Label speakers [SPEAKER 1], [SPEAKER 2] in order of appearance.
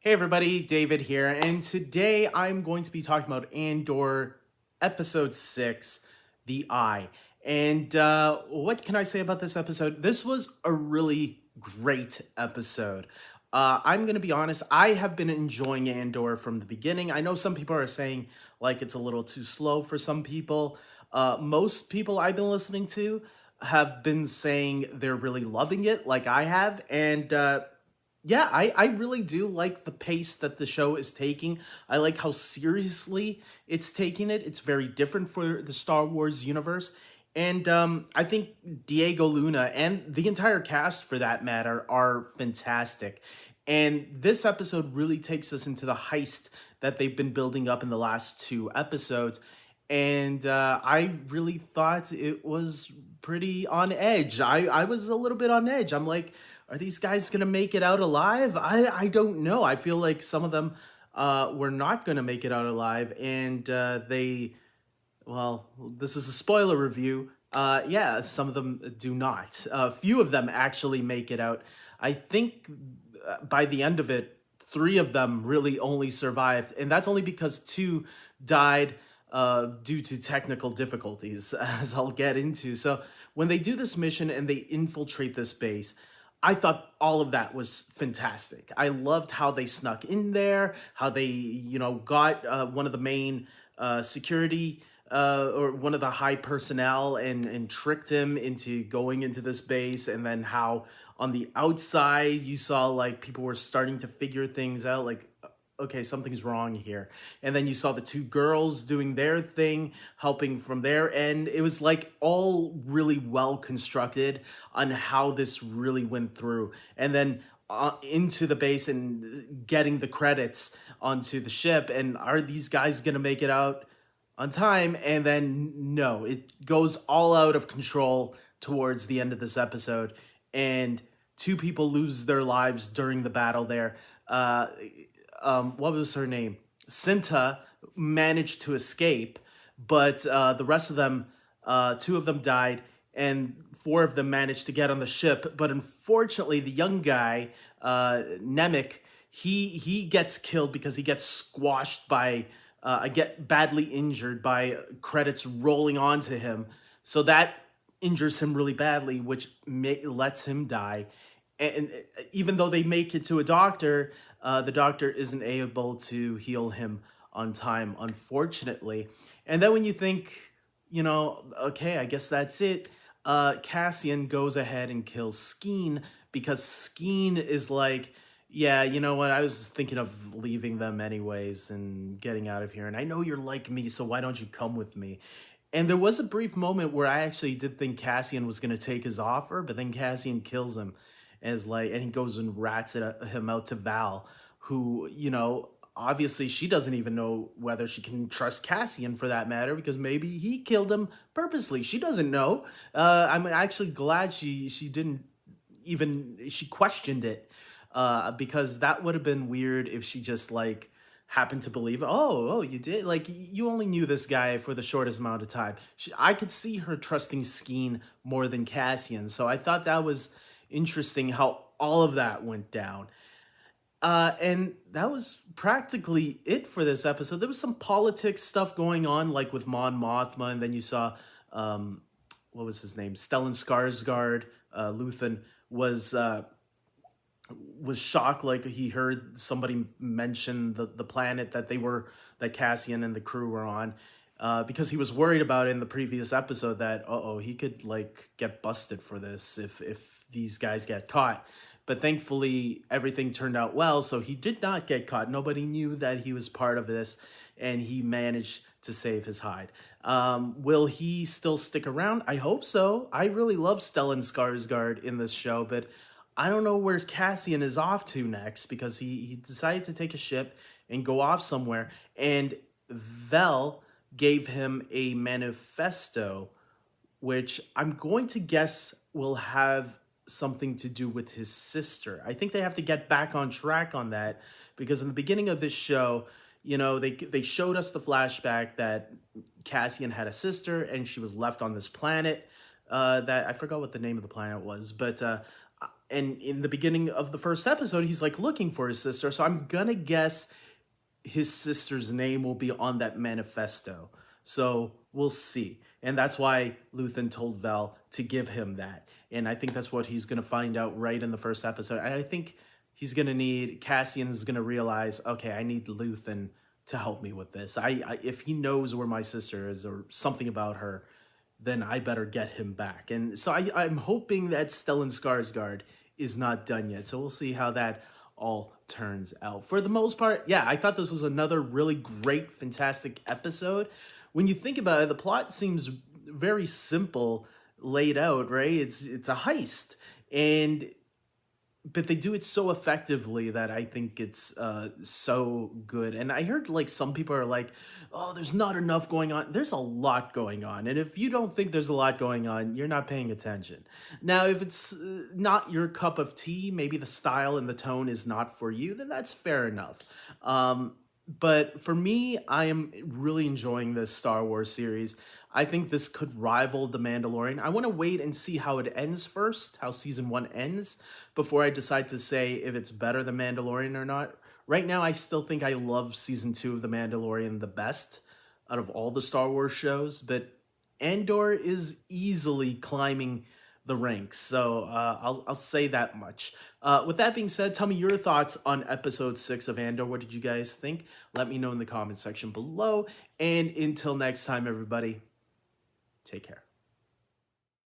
[SPEAKER 1] Hey everybody, David here, and today I'm going to be talking about Andor episode 6, The Eye. And what can I say about this episode? This was a really great episode. I'm going to be honest, I have been enjoying Andor from the beginning. I know some people are saying like it's a little too slow for some people. Most people I've been listening to have been saying they're really loving it, like I have, and yeah, I really do like the pace that the show is taking. I like how seriously it's taking it. It's very different for the Star Wars universe. And I think Diego Luna and the entire cast, for that matter, are fantastic. And this episode really takes us into the heist that they've been building up in the last two episodes. And I really thought it was pretty on edge. I was a little bit on edge. I'm like, are these guys gonna make it out alive? I don't know. I feel like some of them were not gonna make it out alive, and well, this is a spoiler review. Yeah, some of them do not. A few of them actually make it out. I think by the end of it, three of them really only survived, and that's only because two died due to technical difficulties, as I'll get into. So when they do this mission and they infiltrate this base, I thought all of that was fantastic. I loved how they snuck in there, how they, got one of the main security or one of the high personnel and tricked him into going into this base, and then how on the outside you saw like people were starting to figure things out, like okay, something's wrong here. And then you saw the two girls doing their thing, helping from their end. It was like all really well constructed on how this really went through. And then into the base and getting the credits onto the ship. And are these guys going to make it out on time? And then no, it goes all out of control towards the end of this episode. And two people lose their lives during the battle there. What was her name? Cinta managed to escape, but the rest of them, two of them died, and four of them managed to get on the ship. But unfortunately, the young guy, Nemec, he gets killed because he gets squashed by, get badly injured by credits rolling onto him. So that injures him really badly, which lets him die. And even though they make it to a doctor, the doctor isn't able to heal him on time, unfortunately. And then when you think, okay, I guess that's it, Cassian goes ahead and kills Skeen because Skeen is like, yeah, you know what, I was thinking of leaving them anyways and getting out of here. And I know you're like me, so why don't you come with me? And there was a brief moment where I actually did think Cassian was going to take his offer, but then Cassian kills him as like, and he goes and rats him out to Val, who, obviously she doesn't even know whether she can trust Cassian for that matter, because maybe he killed him purposely. She doesn't know. I'm actually glad she didn't even, she questioned it, because that would have been weird if she just like happened to believe, oh, you did, like you only knew this guy for the shortest amount of time. I could see her trusting Skeen more than Cassian, so I thought that was interesting how all of that went down. And that was practically it for this episode. There was some politics stuff going on, like with Mon Mothma, and then you saw, what was his name? Stellan Skarsgård, Luthen, was shocked, like he heard somebody mention the planet that Cassian and the crew were on, because he was worried about it in the previous episode that he could like get busted for this if these guys get caught. But thankfully everything turned out well, so he did not get caught. Nobody knew that he was part of this, and he managed to save his hide. Will he still stick around? I hope so. I really love Stellan Skarsgård in this show, but I don't know where Cassian is off to next, because he decided to take a ship and go off somewhere. And Vel gave him a manifesto, which I'm going to guess will have something to do with his sister. I think they have to get back on track on that, because in the beginning of this show, they showed us the flashback that Cassian had a sister and she was left on this planet, that I forgot what the name of the planet was, but And in the beginning of the first episode, he's like looking for his sister. So I'm gonna guess his sister's name will be on that manifesto. So we'll see. And that's why Luthen told Vel to give him that. And I think that's what he's going to find out right in the first episode. And I think he's going to need, Cassian is going to realize, okay, I need Luthen to help me with this. If he knows where my sister is or something about her, then I better get him back. And so I'm hoping that Stellan Skarsgård is not done yet. So we'll see how that all turns out. For the most part, yeah, I thought this was another really great, fantastic episode. When you think about it, the plot seems very simple laid out, right? It's a heist. And but they do it so effectively that I think it's so good. And I heard like some people are like, "Oh, there's not enough going on." There's a lot going on, and if you don't think there's a lot going on, you're not paying attention. Now, if it's not your cup of tea, maybe the style and the tone is not for you, then that's fair enough. But for me, I am really enjoying this Star Wars series. I think this could rival The Mandalorian. I want to wait and see how it ends first, how season 1 ends, before I decide to say if it's better than Mandalorian or not. Right now, I still think I love season 2 of The Mandalorian the best out of all the Star Wars shows, but Andor is easily climbing the ranks. So I'll say that much. With that being said, tell me your thoughts on episode 6 of Andor. What did you guys think? Let me know in the comment section below. And until next time, everybody, take care.